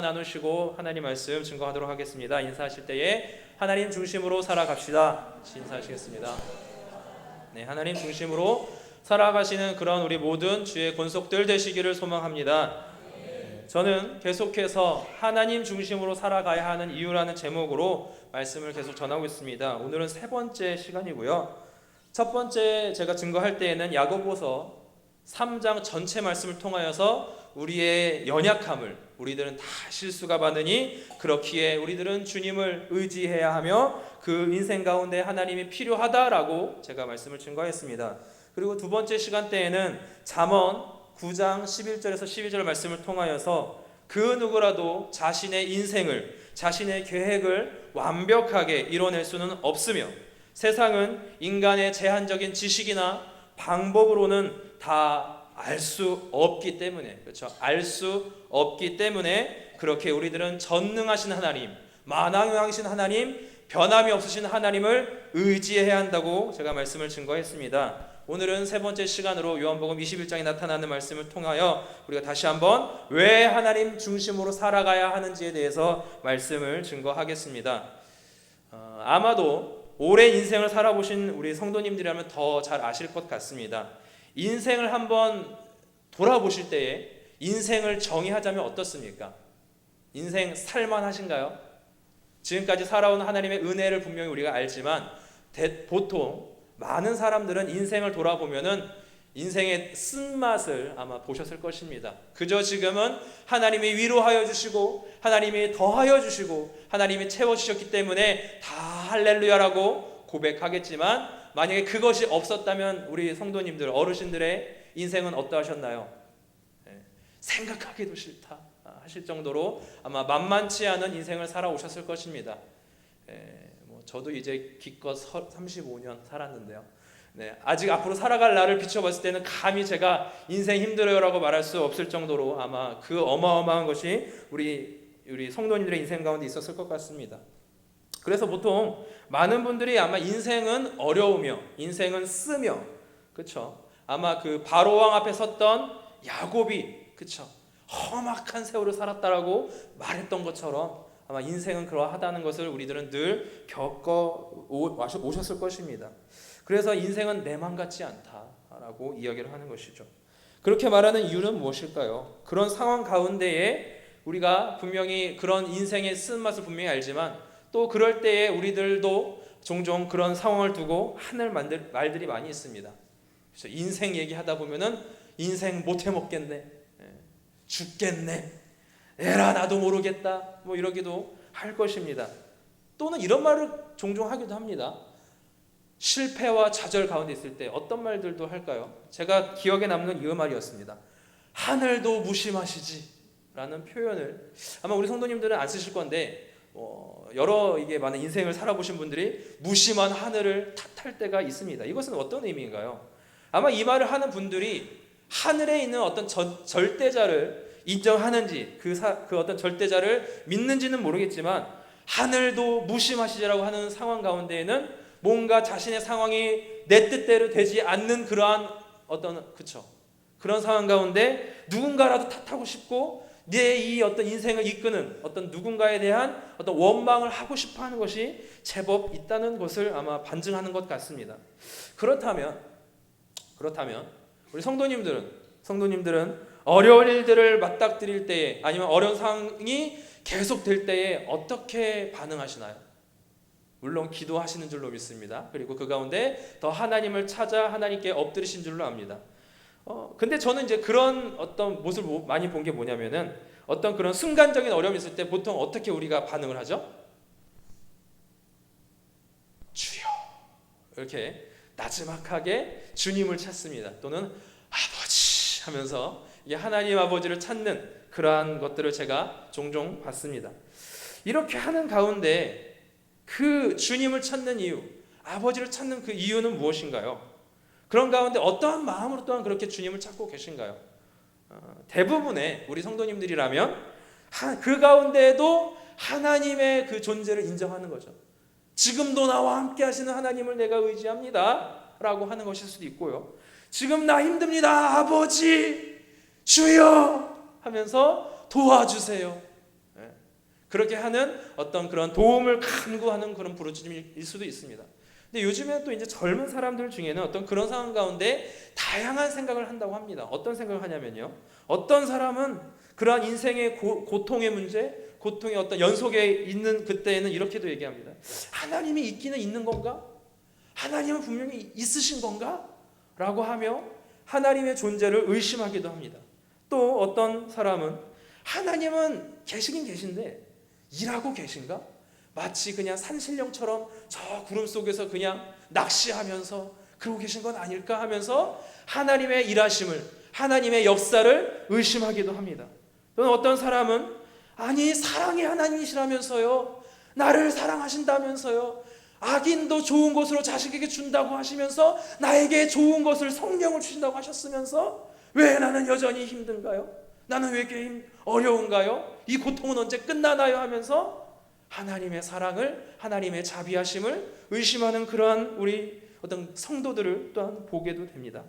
나누시고 하나님 말씀 증거하도록 하겠습니다. 인사하실 때에 하나님 중심으로 살아갑시다. 인사하시겠습니다. 네, 하나님 중심으로 살아가시는 그런 우리 모든 주의 권속들 되시기를 소망합니다. 저는 계속해서 하나님 중심으로 살아가야 하는 이유라는 제목으로 말씀을 계속 전하고 있습니다. 오늘은 세 번째 시간이고요. 첫 번째 제가 증거할 때에는 야고보서 3장 전체 말씀을 통하여서 우리의 연약함을, 우리들은 다 실수가 많으니 그렇기에 우리들은 주님을 의지해야 하며 그 인생 가운데 하나님이 필요하다라고 제가 말씀을 증거했습니다. 그리고 두 번째 시간대에는 잠언 9장 11절에서 12절 말씀을 통하여서 그 누구라도 자신의 인생을, 자신의 계획을 완벽하게 이뤄낼 수는 없으며 세상은 인간의 제한적인 지식이나 방법으로는 다 알 수 없기 때문에, 그렇죠? 알 수 없기 때문에 그렇게 우리들은 전능하신 하나님, 만왕왕이신 하나님, 변함이 없으신 하나님을 의지해야 한다고 제가 말씀을 증거했습니다. 오늘은 세 번째 시간으로 요한복음 21장에 나타나는 말씀을 통하여 우리가 다시 한번 왜 하나님 중심으로 살아가야 하는지에 대해서 말씀을 증거하겠습니다. 아마도 오랜 인생을 살아보신 우리 성도님들이라면 더 잘 아실 것 같습니다. 인생을 한번 돌아보실 때에 인생을 정의하자면 어떻습니까? 인생 살만하신가요? 지금까지 살아온 하나님의 은혜를 분명히 우리가 알지만 보통 많은 사람들은 인생을 돌아보면은 인생의 쓴맛을 아마 보셨을 것입니다. 그저 지금은 하나님이 위로하여 주시고 하나님이 더하여 주시고 하나님이 채워주셨기 때문에 다 할렐루야라고 고백하겠지만 만약에 그것이 없었다면 우리 성도님들, 어르신들의 인생은 어떠하셨나요? 생각하기도 싫다 하실 정도로 아마 만만치 않은 인생을 살아오셨을 것입니다. 저도 이제 기껏 35년 살았는데요. 아직 앞으로 살아갈 날을 비춰봤을 때는 감히 제가 인생 힘들어요라고 말할 수 없을 정도로 아마 그 어마어마한 것이 우리 성도님들의 인생 가운데 있었을 것 같습니다. 그래서 보통 많은 분들이 아마 인생은 어려우며 인생은 쓰며, 그렇죠? 아마 그 바로왕 앞에 섰던 야곱이, 그렇죠? 험악한 세월을 살았다라고 말했던 것처럼 아마 인생은 그러하다는 것을 우리들은 늘 겪어 오셨을 것입니다. 그래서 인생은 내 맘 같지 않다라고 이야기를 하는 것이죠. 그렇게 말하는 이유는 무엇일까요? 그런 상황 가운데에 우리가 분명히 그런 인생의 쓴맛을 분명히 알지만 또 그럴 때에 우리들도 종종 그런 상황을 두고 하는 말들이 많이 있습니다. 그래서 인생 얘기하다 보면은 인생 못 해먹겠네, 죽겠네, 에라 나도 모르겠다, 뭐 이러기도 할 것입니다. 또는 이런 말을 종종 하기도 합니다. 실패와 좌절 가운데 있을 때 어떤 말들도 할까요? 제가 기억에 남는 이 말이었습니다. 하늘도 무심하시지 라는 표현을 아마 우리 성도님들은 안 쓰실 건데 여러 많은 인생을 살아보신 분들이 무심한 하늘을 탓할 때가 있습니다. 이것은 어떤 의미인가요? 아마 이 말을 하는 분들이 하늘에 있는 어떤 절대자를 인정하는지 그 어떤 절대자를 믿는지는 모르겠지만 하늘도 무심하시지라고 하는 상황 가운데에는 뭔가 자신의 상황이 내 뜻대로 되지 않는 그러한 그런 상황 가운데 누군가라도 탓하고 싶고 내 이 어떤 인생을 이끄는 어떤 누군가에 대한 어떤 원망을 하고 싶어하는 것이 제법 있다는 것을 아마 반증하는 것 같습니다. 그렇다면 우리 성도님들은 어려운 일들을 맞닥뜨릴 때에 아니면 어려운 상황이 계속될 때에 어떻게 반응하시나요? 물론 기도하시는 줄로 믿습니다. 그리고 그 가운데 더 하나님을 찾아 하나님께 엎드리신 줄로 압니다. 근데 저는 이제 그런 어떤 모습을 많이 본 게 뭐냐면은 어떤 그런 순간적인 어려움이 있을 때 보통 어떻게 우리가 반응을 하죠? 주여 이렇게 나지막하게 주님을 찾습니다. 또는 아버지 하면서 하나님 아버지를 찾는 그러한 것들을 제가 종종 봤습니다. 이렇게 하는 가운데 그 주님을 찾는 이유, 아버지를 찾는 그 이유는 무엇인가요? 그런 가운데 어떠한 마음으로 또한 그렇게 주님을 찾고 계신가요? 대부분의 우리 성도님들이라면 그 가운데에도 하나님의 그 존재를 인정하는 거죠. 지금도 나와 함께 하시는 하나님을 내가 의지합니다 라고 하는 것일 수도 있고요. 지금 나 힘듭니다 아버지 주여 하면서 도와주세요. 그렇게 하는 어떤 그런 도움을 간구하는 그런 부르짖음일 수도 있습니다. 근데 요즘에 또 이제 젊은 사람들 중에는 어떤 그런 상황 가운데 다양한 생각을 한다고 합니다. 어떤 생각을 하냐면요, 어떤 사람은 그러한 인생의 고통의 문제, 고통의 어떤 연속에 있는 그때에는 이렇게도 얘기합니다. 하나님이 있기는 있는 건가? 하나님은 분명히 있으신 건가? 라고 하며 하나님의 존재를 의심하기도 합니다. 또 어떤 사람은 하나님은 계시긴 계신데 일하고 계신가? 마치 그냥 산신령처럼 저 구름 속에서 그냥 낚시하면서 그러고 계신 건 아닐까 하면서 하나님의 일하심을, 하나님의 역사를 의심하기도 합니다. 또는 어떤 사람은 아니 사랑의 하나님이시라면서요, 나를 사랑하신다면서요, 악인도 좋은 것으로 자식에게 준다고 하시면서 나에게 좋은 것을 성령을 주신다고 하셨으면서 왜 나는 여전히 힘든가요? 나는 왜 이렇게 어려운가요? 이 고통은 언제 끝나나요? 하면서 하나님의 사랑을, 하나님의 자비하심을 의심하는 그러한 우리 어떤 성도들을 또한 보게도 됩니다.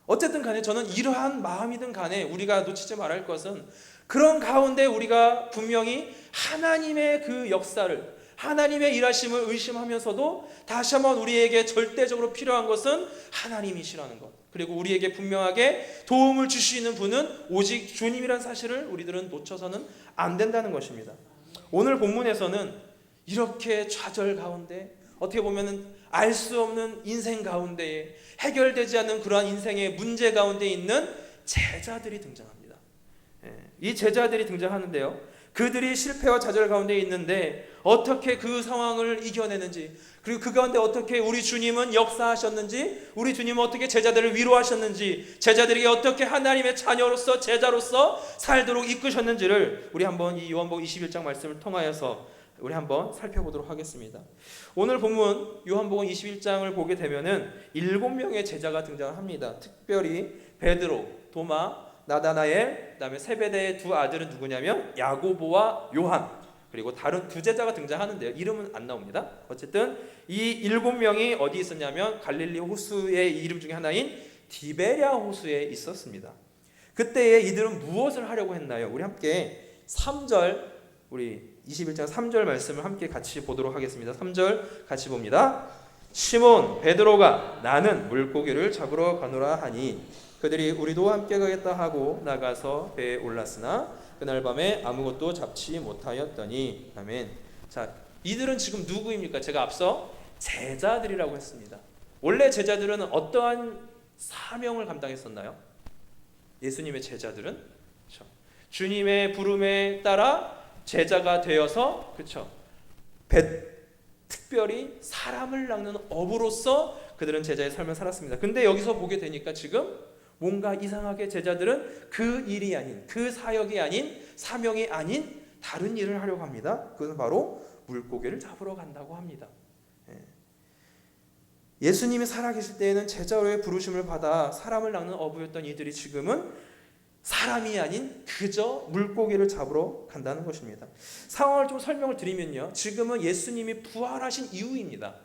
어쨌든 간에 저는 이러한 마음이든 간에 우리가 놓치지 말할 것은 그런 가운데 우리가 분명히 하나님의 그 역사를, 하나님의 일하심을 의심하면서도 다시 한번 우리에게 절대적으로 필요한 것은 하나님이시라는 것, 그리고 우리에게 분명하게 도움을 주시는 분은 오직 주님이라는 사실을 우리들은 놓쳐서는 안 된다는 것입니다. 오늘 본문에서는 이렇게 좌절 가운데, 어떻게 보면 알 수 없는 인생 가운데에 해결되지 않는 그러한 인생의 문제 가운데 있는 제자들이 등장합니다. 이 제자들이 등장하는데요, 그들이 실패와 좌절 가운데 있는데 어떻게 그 상황을 이겨내는지, 그리고 그 가운데 어떻게 우리 주님은 역사하셨는지, 우리 주님은 어떻게 제자들을 위로하셨는지, 제자들에게 어떻게 하나님의 자녀로서 제자로서 살도록 이끄셨는지를 우리 한번 이 요한복음 21장 말씀을 통하여서 우리 한번 살펴보도록 하겠습니다. 오늘 본문 요한복음 21장을 보게 되면은 7명의 제자가 등장합니다. 특별히 베드로, 도마, 나다나엘, 그다음에 세베대의 두 아들은 누구냐면 야고보와 요한, 그리고 다른 두 제자가 등장하는데요, 이름은 안 나옵니다. 어쨌든 이 7명이 어디 있었냐면 갈릴리 호수의 이름 중에 하나인 디베랴 호수에 있었습니다. 그때에 이들은 무엇을 하려고 했나요? 우리 함께 3절, 우리 21장 3절 말씀을 함께 같이 보도록 하겠습니다. 3절 같이 봅니다. 시몬 베드로가 나는 물고기를 잡으러 가노라 하니 그들이 우리도 함께 가겠다 하고 나가서 배에 올랐으나 그날 밤에 아무것도 잡지 못하였더니. 아멘. 자, 이들은 지금 누구입니까? 제가 앞서 제자들이라고 했습니다. 원래 제자들은 어떠한 사명을 감당했었나요? 예수님의 제자들은, 그렇죠, 주님의 부름에 따라 제자가 되어서, 그렇죠, 특별히 사람을 낚는 어부로서 그들은 제자의 삶을 살았습니다. 근데 여기서 보게 되니까 지금 뭔가 이상하게 제자들은 그 일이 아닌, 그 사역이 아닌, 사명이 아닌 다른 일을 하려고 합니다. 그것은 바로 물고기를 잡으러 간다고 합니다. 예수님이 살아계실 때에는 제자로의 부르심을 받아 사람을 낚는 어부였던 이들이 지금은 사람이 아닌 그저 물고기를 잡으러 간다는 것입니다. 상황을 좀 설명을 드리면요, 지금은 예수님이 부활하신 이후입니다.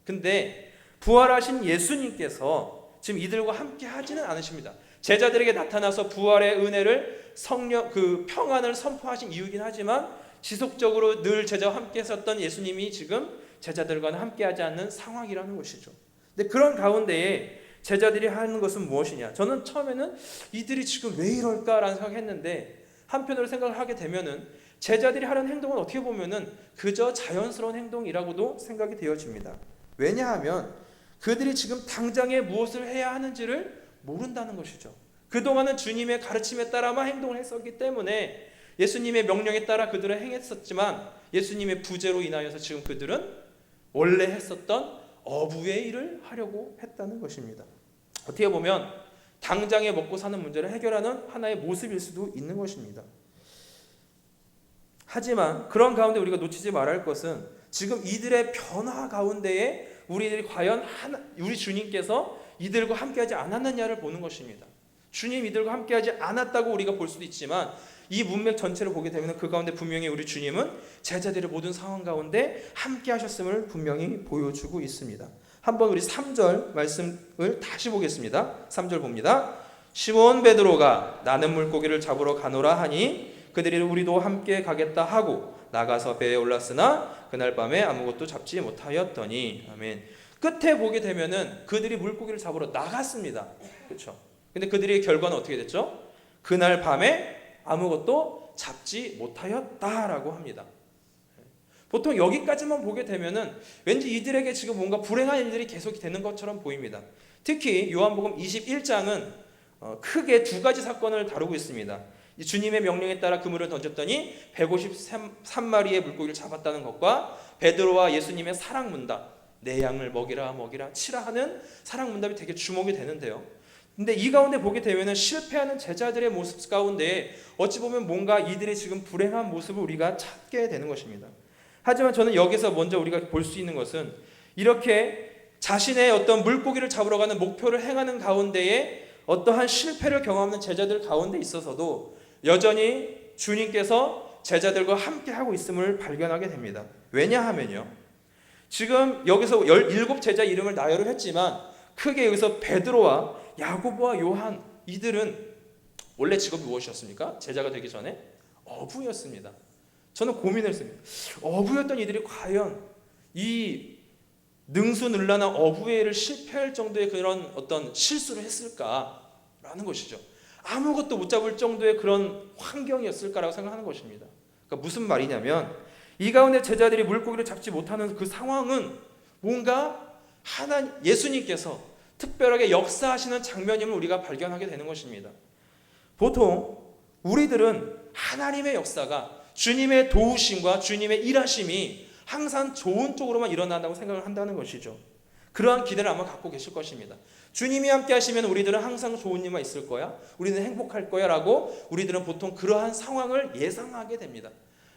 근데 부활하신 예수님께서 지금 이들과 함께 하지는 않으십니다. 제자들에게 나타나서 부활의 은혜를, 성령, 그 평안을 선포하신 이유이긴 하지만 지속적으로 늘 제자와 함께 했었던 예수님이 지금 제자들과는 함께 하지 않는 상황이라는 것이죠. 근데 그런 가운데에 제자들이 하는 것은 무엇이냐? 저는 처음에는 이들이 지금 왜 이럴까라는 생각했는데 한편으로 생각을 하게 되면은 제자들이 하는 행동은 어떻게 보면은 그저 자연스러운 행동이라고도 생각이 되어집니다. 왜냐하면 그들이 지금 당장에 무엇을 해야 하는지를 모른다는 것이죠. 그동안은 주님의 가르침에 따라만 행동을 했었기 때문에 예수님의 명령에 따라 그들은 행했었지만 예수님의 부재로 인하여서 지금 그들은 원래 했었던 어부의 일을 하려고 했다는 것입니다. 어떻게 보면 당장에 먹고 사는 문제를 해결하는 하나의 모습일 수도 있는 것입니다. 하지만 그런 가운데 우리가 놓치지 말아야 할 것은 지금 이들의 변화 가운데에 우리들이 과연 우리 주님께서 이들과 함께하지 않았느냐를 보는 것입니다. 주님 이들과 함께하지 않았다고 우리가 볼 수도 있지만 이 문맥 전체를 보게 되면 그 가운데 분명히 우리 주님은 제자들의 모든 상황 가운데 함께 하셨음을 분명히 보여주고 있습니다. 한번 우리 3절 말씀을 다시 보겠습니다. 3절 봅니다. 시몬 베드로가 나는 물고기를 잡으러 가노라 하니 그들이 우리도 함께 가겠다 하고 나가서 배에 올랐으나 그날 밤에 아무것도 잡지 못하였더니. 아멘. 끝에 보게 되면은 그들이 물고기를 잡으러 나갔습니다. 그렇죠? 근데 그들의 결과는 어떻게 됐죠? 그날 밤에 아무것도 잡지 못하였다라고 합니다. 보통 여기까지만 보게 되면은 왠지 이들에게 지금 뭔가 불행한 일들이 계속 되는 것처럼 보입니다. 특히 요한복음 21장은 크게 두 가지 사건을 다루고 있습니다. 주님의 명령에 따라 그물을 던졌더니 153마리의 물고기를 잡았다는 것과 베드로와 예수님의 사랑 문답, 내 양을 먹이라 치라 하는 사랑 문답이 되게 주목이 되는데요. 근데 이 가운데 보게 되면은 실패하는 제자들의 모습 가운데 어찌 보면 뭔가 이들의 지금 불행한 모습을 우리가 찾게 되는 것입니다. 하지만 저는 여기서 먼저 우리가 볼 수 있는 것은 이렇게 자신의 어떤 물고기를 잡으러 가는 목표를 행하는 가운데에 어떠한 실패를 경험하는 제자들 가운데 있어서도 여전히 주님께서 제자들과 함께 하고 있음을 발견하게 됩니다. 왜냐하면요, 지금 여기서 17제자 이름을 나열을 했지만 크게 여기서 베드로와 야고보와 요한, 이들은 원래 직업이 무엇이었습니까? 제자가 되기 전에 어부였습니다. 저는 고민을 했습니다. 어부였던 이들이 과연 이 능수능란한 어부의 일을 실패할 정도의 그런 어떤 실수를 했을까라는 것이죠. 아무것도 못 잡을 정도의 그런 환경이었을까라고 생각하는 것입니다. 그러니까 무슨 말이냐면 이 가운데 제자들이 물고기를 잡지 못하는 그 상황은 뭔가 예수님께서 특별하게 역사하시는 장면임을 우리가 발견하게 되는 것입니다. 보통 우리들은 하나님의 역사가 주님의 도우심과 주님의 일하심이 항상 좋은 쪽으로만 일어난다고 생각을 한다는 것이죠. 그러한 기대를 아마 갖고 계실 것입니다. 주님이 함께 하시면 우리들은 항상 좋은 일만 있을 거야, 우리는 행복할 거야 라고 우리들은 보통 그러한 상황을 예상하게 됩니다.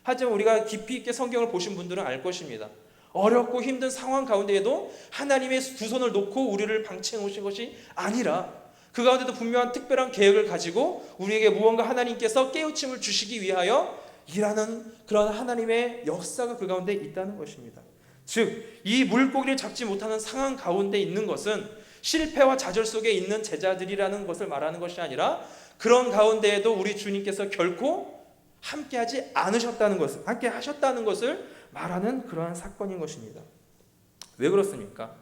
하지만 우리가 깊이 있게 성경을 보신 분들은 알 것입니다. 어렵고 힘든 상황 가운데에도 하나님의 두 손을 놓고 우리를 방치해 놓으신 것이 아니라 그 가운데도 분명한 특별한 계획을 가지고 우리에게 무언가 하나님께서 깨우침을 주시기 위하여 일하는 그런 하나님의 역사가 그 가운데 있다는 것입니다. 즉, 이 물고기를 잡지 못하는 상황 가운데 있는 것은 실패와 좌절 속에 있는 제자들이라는 것을 말하는 것이 아니라 그런 가운데에도 우리 주님께서 결코 함께하지 않으셨다는 것을, 함께 하셨다는 것을 말하는 그러한 사건인 것입니다. 왜 그렇습니까?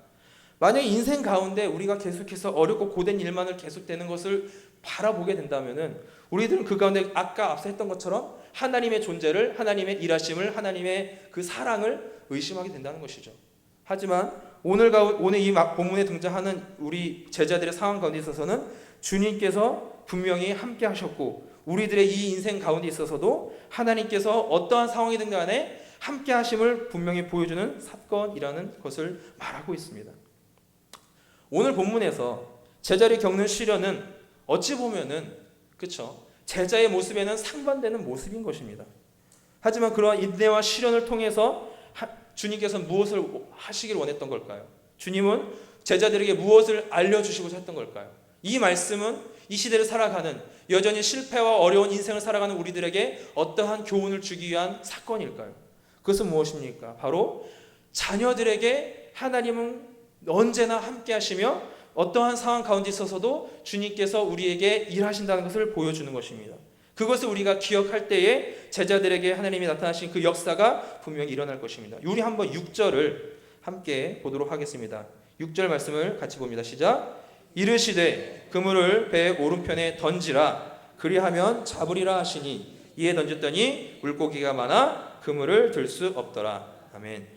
만약에 인생 가운데 우리가 계속해서 어렵고 고된 일만을 계속되는 것을 바라보게 된다면은 우리들은 그 가운데 아까 앞서 했던 것처럼 하나님의 존재를, 하나님의 일하심을, 하나님의 그 사랑을 의심하게 된다는 것이죠. 하지만 오늘 이 본문에 등장하는 우리 제자들의 상황 가운데 있어서는 주님께서 분명히 함께 하셨고 우리들의 이 인생 가운데 있어서도 하나님께서 어떠한 상황이든 간에 함께 하심을 분명히 보여주는 사건이라는 것을 말하고 있습니다. 오늘 본문에서 제자들이 겪는 시련은 어찌 보면은 그렇죠, 제자의 모습에는 상반되는 모습인 것입니다. 하지만 그러한 인내와 시련을 통해서 주님께서 무엇을 하시길 원했던 걸까요? 주님은 제자들에게 무엇을 알려주시고자 했던 걸까요? 이 말씀은 이 시대를 살아가는, 여전히 실패와 어려운 인생을 살아가는 우리들에게 어떠한 교훈을 주기 위한 사건일까요? 그것은 무엇입니까? 바로 자녀들에게 하나님은 언제나 함께 하시며 어떠한 상황 가운데 있어서도 주님께서 우리에게 일하신다는 것을 보여주는 것입니다. 그것을 우리가 기억할 때에 제자들에게 하나님이 나타나신 그 역사가 분명히 일어날 것입니다. 우리 한번 6절을 함께 보도록 하겠습니다. 6절 말씀을 같이 봅니다. 시작. 이르시되 그물을 배 오른편에 던지라, 그리하면 잡으리라 하시니 이에 던졌더니 물고기가 많아 그물을 들 수 없더라. 아멘.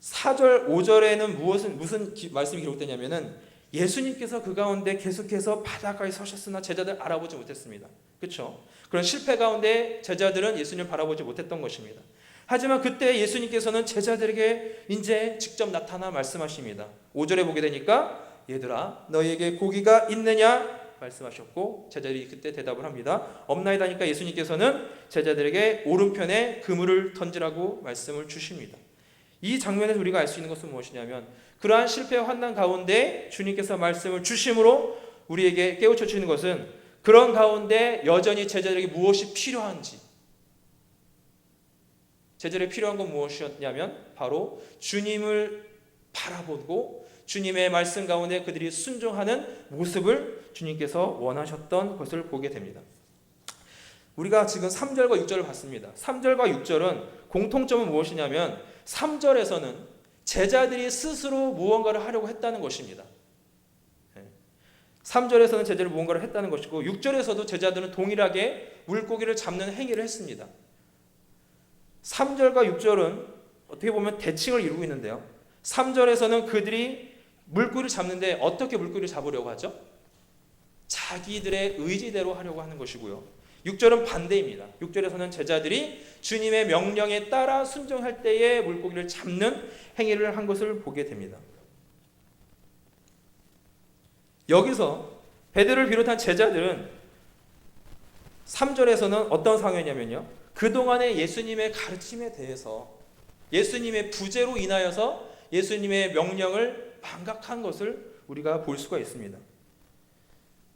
4절 5절에는 무슨 말씀이 기록되냐면은 예수님께서 그 가운데 계속해서 바닷가에 서셨으나 제자들 알아보지 못했습니다. 그렇죠? 그런 실패 가운데 제자들은 예수님을 바라보지 못했던 것입니다. 하지만 그때 예수님께서는 제자들에게 이제 직접 나타나 말씀하십니다. 5절에 보게 되니까 얘들아 너희에게 고기가 있느냐 말씀하셨고 제자들이 그때 대답을 합니다. 없나이다니까 예수님께서는 제자들에게 오른편에 그물을 던지라고 말씀을 주십니다. 이 장면에서 우리가 알 수 있는 것은 무엇이냐면 그러한 실패와 환난 가운데 주님께서 말씀을 주심으로 우리에게 깨우쳐 주시는 것은 그런 가운데 여전히 제자들에게 무엇이 필요한지, 제자들에게 필요한 건 무엇이었냐면 바로 주님을 바라보고 주님의 말씀 가운데 그들이 순종하는 모습을 주님께서 원하셨던 것을 보게 됩니다. 우리가 지금 3절과 6절을 봤습니다. 3절과 6절은 공통점은 무엇이냐면 3절에서는 제자들이 스스로 무언가를 하려고 했다는 것입니다. 3절에서는 제자들이 무언가를 했다는 것이고 6절에서도 제자들은 동일하게 물고기를 잡는 행위를 했습니다. 3절과 6절은 어떻게 보면 대칭을 이루고 있는데요. 3절에서는 그들이 물고기를 잡는데 어떻게 물고기를 잡으려고 하죠? 자기들의 의지대로 하려고 하는 것이고요. 6절은 반대입니다. 6절에서는 제자들이 주님의 명령에 따라 순종할 때에 물고기를 잡는 행위를 한 것을 보게 됩니다. 여기서 베드로를 비롯한 제자들은 3절에서는 어떤 상황이냐면요. 그동안의 예수님의 가르침에 대해서 예수님의 부재로 인하여서 예수님의 명령을 반각한 것을 우리가 볼 수가 있습니다.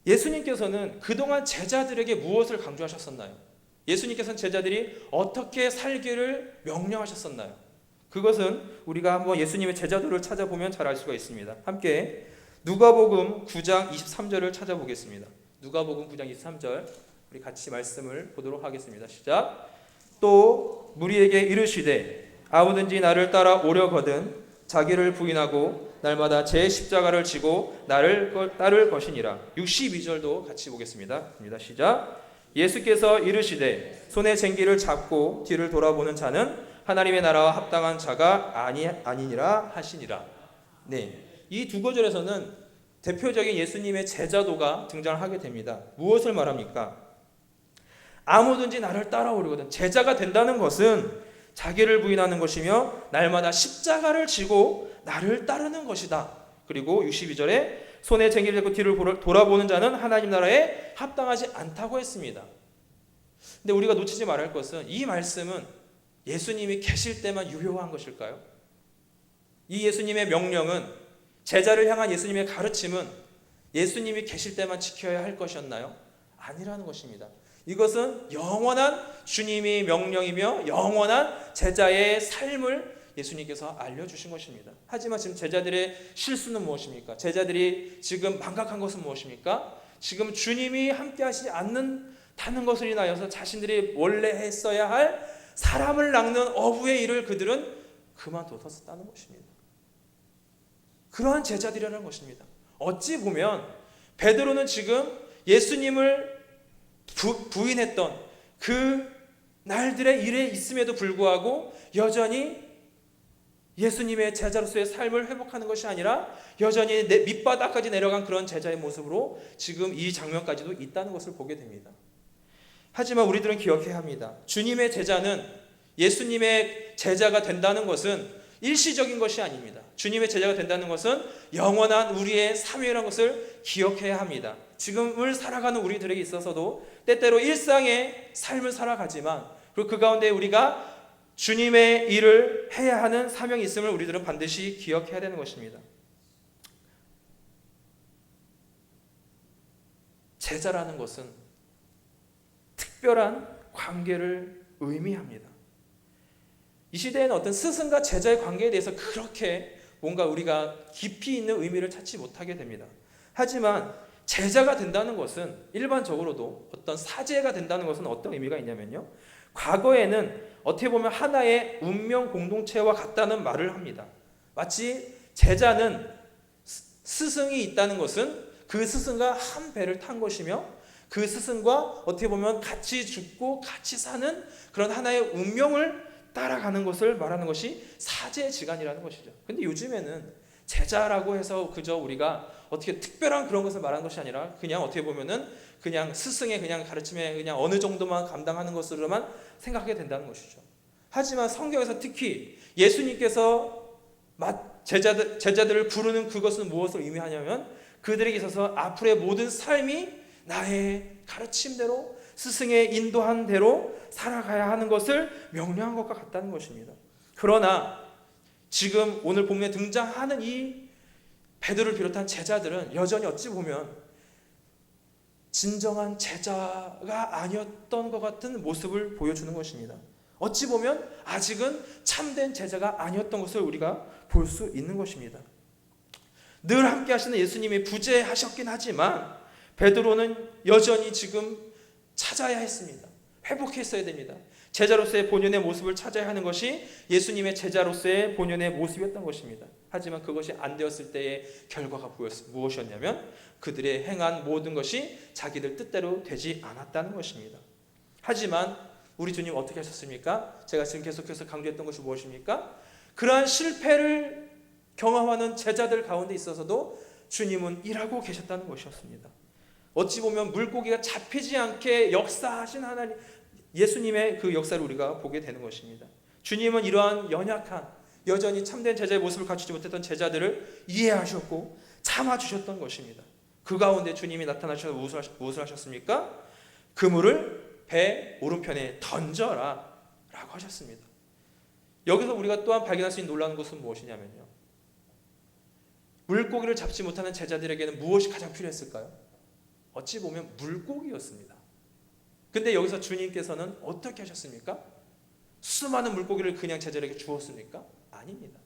예수님께서는 그동안 제자들에게 무엇을 강조하셨었나요? 예수님께서는 제자들이 어떻게 살기를 명령하셨었나요? 그것은 우리가 한번 예수님의 제자들을 찾아보면 잘 알 수가 있습니다. 함께 누가복음 9장 23절을 찾아보겠습니다. 누가복음 9장 23절 우리 같이 말씀을 보도록 하겠습니다. 시작. 또 무리에게 이르시되 아무든지 나를 따라 오려거든 자기를 부인하고 날마다 제 십자가를 지고 나를 따를 것이니라. 62절도 같이 보겠습니다. 시작. 예수께서 이르시되 손에 쟁기를 잡고 뒤를 돌아보는 자는 하나님의 나라와 합당한 자가 아니니라 하시니라. 네, 이 두 구절에서는 대표적인 예수님의 제자도가 등장을 하게 됩니다. 무엇을 말합니까? 아무든지 나를 따라오려거든. 제자가 된다는 것은 자기를 부인하는 것이며 날마다 십자가를 지고 나를 따르는 것이다. 그리고 62절에 손에 쟁기를 잡고 뒤를 돌아보는 자는 하나님 나라에 합당하지 않다고 했습니다. 근데 우리가 놓치지 말아야 할 것은 이 말씀은 예수님이 계실 때만 유효한 것일까요? 이 예수님의 명령은 제자를 향한 예수님의 가르침은 예수님이 계실 때만 지켜야 할 것이었나요? 아니라는 것입니다. 이것은 영원한 주님의 명령이며 영원한 제자의 삶을 예수님께서 알려주신 것입니다. 하지만 지금 제자들의 실수는 무엇입니까? 제자들이 지금 망각한 것은 무엇입니까? 지금 주님이 함께 하시지 않는다는 것을 인하여서 자신들이 원래 했어야 할 사람을 낚는 어부의 일을 그들은 그만뒀었다는 것입니다. 그러한 제자들이라는 것입니다. 어찌 보면 베드로는 지금 예수님을 부인했던 그 날들의 일에 있음에도 불구하고 여전히 예수님의 제자로서의 삶을 회복하는 것이 아니라 여전히 밑바닥까지 내려간 그런 제자의 모습으로 지금 이 장면까지도 있다는 것을 보게 됩니다. 하지만 우리들은 기억해야 합니다. 주님의 제자는 예수님의 제자가 된다는 것은 일시적인 것이 아닙니다. 주님의 제자가 된다는 것은 영원한 우리의 사명이라는 것을 기억해야 합니다. 지금을 살아가는 우리들에게 있어서도 때때로 일상의 삶을 살아가지만 그리고 그 가운데 우리가 주님의 일을 해야 하는 사명이 있음을 우리들은 반드시 기억해야 되는 것입니다. 제자라는 것은 특별한 관계를 의미합니다. 이 시대에는 어떤 스승과 제자의 관계에 대해서 그렇게 뭔가 우리가 깊이 있는 의미를 찾지 못하게 됩니다. 하지만 제자가 된다는 것은 일반적으로도 어떤 사제가 된다는 것은 어떤 의미가 있냐면요. 과거에는 어떻게 보면 하나의 운명 공동체와 같다는 말을 합니다. 마치 제자는 스승이 있다는 것은 그 스승과 한 배를 탄 것이며 그 스승과 어떻게 보면 같이 죽고 같이 사는 그런 하나의 운명을 따라가는 것을 말하는 것이 사제지간이라는 것이죠. 근데 요즘에는 제자라고 해서 그저 우리가 어떻게 특별한 그런 것을 말하는 것이 아니라 그냥 어떻게 보면은 그냥 스승의 그냥 가르침에 그냥 어느 정도만 감당하는 것으로만 생각하게 된다는 것이죠. 하지만 성경에서 특히 예수님께서 제자들을 부르는 그것은 무엇을 의미하냐면 그들에게 있어서 앞으로의 모든 삶이 나의 가르침대로 스승의 인도한 대로 살아가야 하는 것을 명령한 것과 같다는 것입니다. 그러나 지금 오늘 본문에 등장하는 이 베드로를 비롯한 제자들은 여전히 어찌 보면 진정한 제자가 아니었던 것 같은 모습을 보여주는 것입니다. 어찌 보면 아직은 참된 제자가 아니었던 것을 우리가 볼 수 있는 것입니다. 늘 함께 하시는 예수님이 부재하셨긴 하지만 베드로는 여전히 지금 찾아야 했습니다. 회복했어야 됩니다. 제자로서의 본연의 모습을 찾아야 하는 것이 예수님의 제자로서의 본연의 모습이었던 것입니다. 하지만 그것이 안 되었을 때의 결과가 무엇이었냐면 그들의 행한 모든 것이 자기들 뜻대로 되지 않았다는 것입니다. 하지만 우리 주님 어떻게 하셨습니까? 제가 지금 계속해서 강조했던 것이 무엇입니까? 그러한 실패를 경험하는 제자들 가운데 있어서도 주님은 일하고 계셨다는 것이었습니다. 어찌 보면 물고기가 잡히지 않게 역사하신 하나님, 예수님의 그 역사를 우리가 보게 되는 것입니다. 주님은 이러한 연약한, 여전히 참된 제자의 모습을 갖추지 못했던 제자들을 이해하셨고 참아주셨던 것입니다. 그 가운데 주님이 나타나셔서 무엇을 하셨습니까? 그물을 배 오른편에 던져라 라고 하셨습니다. 여기서 우리가 또한 발견할 수 있는 놀라운 것은 무엇이냐면요, 물고기를 잡지 못하는 제자들에게는 무엇이 가장 필요했을까요? 어찌 보면 물고기였습니다. 근데 여기서 주님께서는 어떻게 하셨습니까? 수많은 물고기를 그냥 제자들에게 주었습니까? 아닙니다.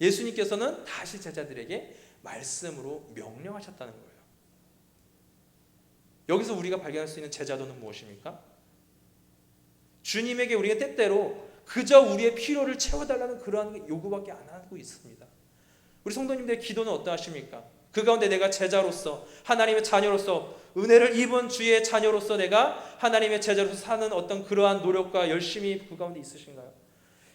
예수님께서는 다시 제자들에게 말씀으로 명령하셨다는 거예요. 여기서 우리가 발견할 수 있는 제자도는 무엇입니까? 주님에게 우리가 때때로 그저 우리의 필요를 채워달라는 그러한 요구밖에 안 하고 있습니다. 우리 성도님들의 기도는 어떠하십니까? 그 가운데 내가 제자로서, 하나님의 자녀로서, 은혜를 입은 주의 자녀로서 내가 하나님의 제자로서 사는 어떤 그러한 노력과 열심이 그 가운데 있으신가요?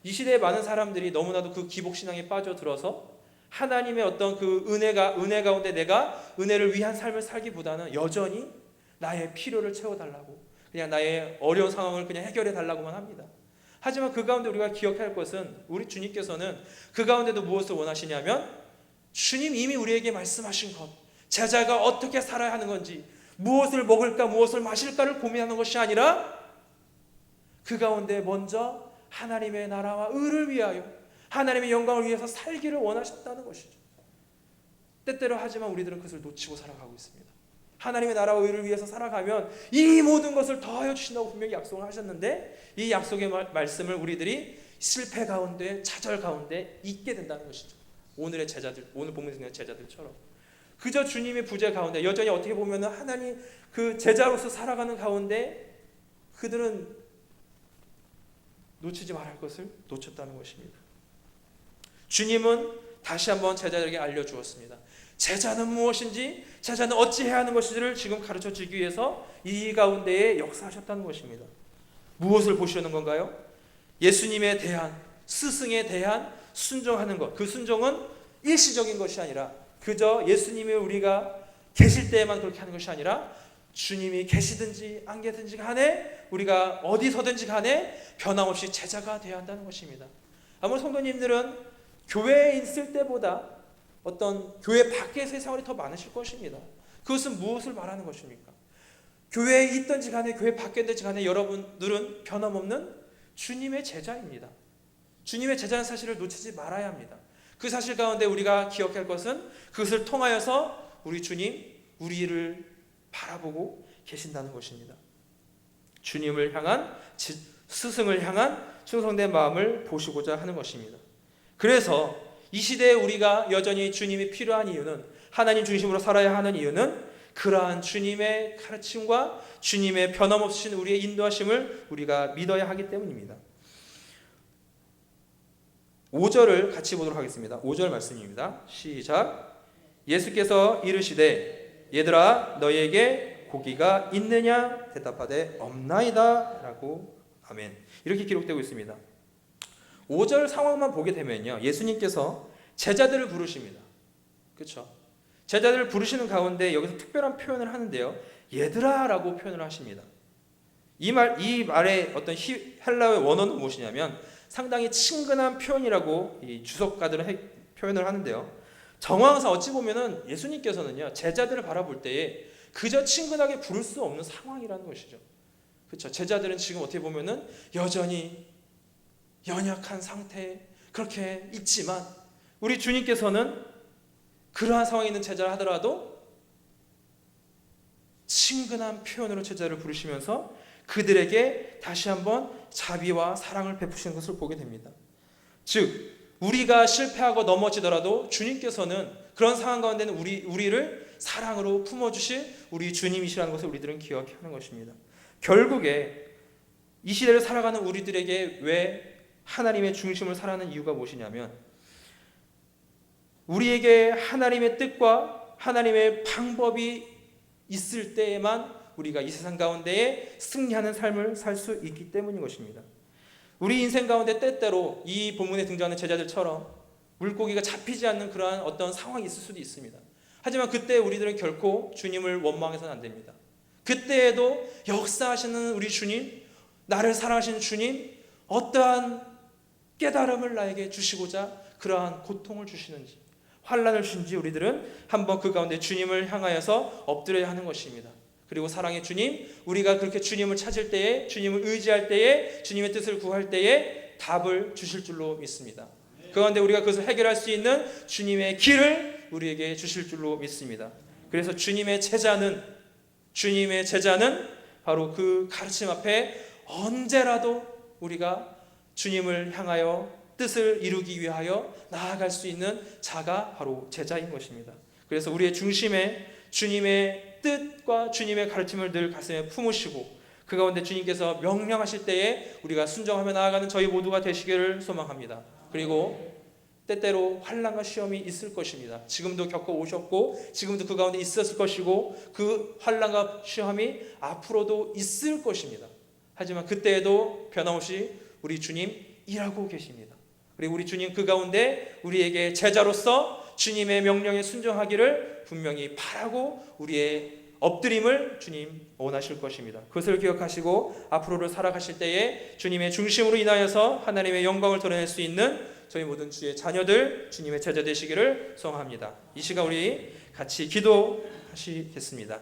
이 시대에 많은 사람들이 너무나도 그 기복신앙에 빠져들어서 하나님의 어떤 그 은혜 가운데 내가 은혜를 위한 삶을 살기보다는 여전히 나의 필요를 채워달라고, 그냥 나의 어려운 상황을 그냥 해결해 달라고만 합니다. 하지만 그 가운데 우리가 기억해야 할 것은 우리 주님께서는 그 가운데도 무엇을 원하시냐면 주님 이미 우리에게 말씀하신 것, 제자가 어떻게 살아야 하는 건지, 무엇을 먹을까 무엇을 마실까를 고민하는 것이 아니라 그 가운데 먼저 하나님의 나라와 의를 위하여 하나님의 영광을 위해서 살기를 원하셨다는 것이죠. 때때로 하지만 우리들은 그것을 놓치고 살아가고 있습니다. 하나님의 나라와 의를 위해서 살아가면 이 모든 것을 더하여 주신다고 분명히 약속을 하셨는데 이 약속의 말씀을 우리들이 실패 가운데, 좌절 가운데 잊게 된다는 것이죠. 오늘의 제자들, 오늘 본문에 있는 제자들처럼 그저 주님의 부재 가운데 여전히 어떻게 보면 하나님 그 제자로서 살아가는 가운데 그들은 놓치지 말아야 할 것을 놓쳤다는 것입니다. 주님은 다시 한번 제자들에게 알려주었습니다. 제자는 무엇인지, 제자는 어찌해야 하는 것인지를 지금 가르쳐 주기 위해서 이 가운데에 역사하셨다는 것입니다. 무엇을 보시려는 건가요? 예수님에 대한, 스승에 대한 순종하는 것. 그 순종은 일시적인 것이 아니라 그저 예수님이 우리가 계실 때에만 그렇게 하는 것이 아니라 주님이 계시든지 안 계시든지 간에 우리가 어디서든지 간에 변함없이 제자가 되어야 한다는 것입니다. 아무리 성도님들은 교회에 있을 때보다 어떤 교회 밖에서의 생활이 더 많으실 것입니다. 그것은 무엇을 말하는 것입니까? 교회에 있든지 간에 교회 밖에 있든지 간에 여러분들은 변함없는 주님의 제자입니다. 주님의 제자는 사실을 놓치지 말아야 합니다. 그 사실 가운데 우리가 기억할 것은 그것을 통하여서 우리 주님, 우리를 바라보고 계신다는 것입니다. 주님을 향한, 스승을 향한 충성된 마음을 보시고자 하는 것입니다. 그래서 이 시대에 우리가 여전히 주님이 필요한 이유는, 하나님 중심으로 살아야 하는 이유는 그러한 주님의 가르침과 주님의 변함없으신 우리의 인도하심을 우리가 믿어야 하기 때문입니다. 5절을 같이 보도록 하겠습니다. 5절 말씀입니다. 시작. 예수께서 이르시되 얘들아 너희에게 고기가 있느냐 대답하되 없나이다 라고. 아멘. 이렇게 기록되고 있습니다. 5절 상황만 보게 되면요, 예수님께서 제자들을 부르십니다. 그렇죠? 제자들을 부르시는 가운데 여기서 특별한 표현을 하는데요, 얘들아 라고 표현을 하십니다. 이 말의 어떤 헬라어의 원어는 무엇이냐면 상당히 친근한 표현이라고 이 주석가들은 표현을 하는데요, 정황상 어찌 보면은 예수님께서는요 제자들을 바라볼 때에 그저 친근하게 부를 수 없는 상황이라는 것이죠. 그렇죠? 제자들은 지금 어떻게 보면은 여전히 연약한 상태에 그렇게 있지만 우리 주님께서는 그러한 상황에 있는 제자를 하더라도 친근한 표현으로 제자를 부르시면서 그들에게 다시 한번 자비와 사랑을 베푸시는 것을 보게 됩니다. 즉 우리가 실패하고 넘어지더라도 주님께서는 그런 상황 가운데는 우리를 사랑으로 품어주실 우리 주님이시라는 것을 우리들은 기억해야 하는 것입니다. 결국에 이 시대를 살아가는 우리들에게 왜 하나님의 중심을 살아가는 이유가 무엇이냐면, 우리에게 하나님의 뜻과 하나님의 방법이 있을 때에만 우리가 이 세상 가운데에 승리하는 삶을 살 수 있기 때문인 것입니다. 우리 인생 가운데 때때로 이 본문에 등장하는 제자들처럼 물고기가 잡히지 않는 그러한 어떤 상황이 있을 수도 있습니다. 하지만 그때 우리들은 결코 주님을 원망해서는 안 됩니다. 그때에도 역사하시는 우리 주님, 나를 사랑하시는 주님, 어떠한 깨달음을 나에게 주시고자 그러한 고통을 주시는지, 환난을 주신지 우리들은 한번 그 가운데 주님을 향하여서 엎드려야 하는 것입니다. 그리고 사랑의 주님, 우리가 그렇게 주님을 찾을 때에, 주님을 의지할 때에, 주님의 뜻을 구할 때에 답을 주실 줄로 믿습니다. 그 가운데 우리가 그것을 해결할 수 있는 주님의 길을 우리에게 주실 줄로 믿습니다. 그래서 주님의 제자는 바로 그 가르침 앞에 언제라도 우리가 주님을 향하여 뜻을 이루기 위하여 나아갈 수 있는 자가 바로 제자인 것입니다. 그래서 우리의 중심에 주님의 뜻과 주님의 가르침을 늘 가슴에 품으시고, 그 가운데 주님께서 명령하실 때에 우리가 순종하며 나아가는 저희 모두가 되시기를 소망합니다. 그리고 때때로 환난과 시험이 있을 것입니다. 지금도 겪어오셨고 지금도 그 가운데 있었을 것이고, 그 환난과 시험이 앞으로도 있을 것입니다. 하지만 그때에도 변함없이 우리 주님 일하고 계십니다. 그리고 우리 주님 그 가운데 우리에게 제자로서 주님의 명령에 순종하기를 분명히 바라고 우리의 엎드림을 주님 원하실 것입니다. 그것을 기억하시고 앞으로를 살아가실 때에 주님의 중심으로 인하여서 하나님의 영광을 드러낼 수 있는 저희 모든 주의 자녀들, 주님의 제자 되시기를 소원합니다. 이 시간 우리 같이 기도하시겠습니다.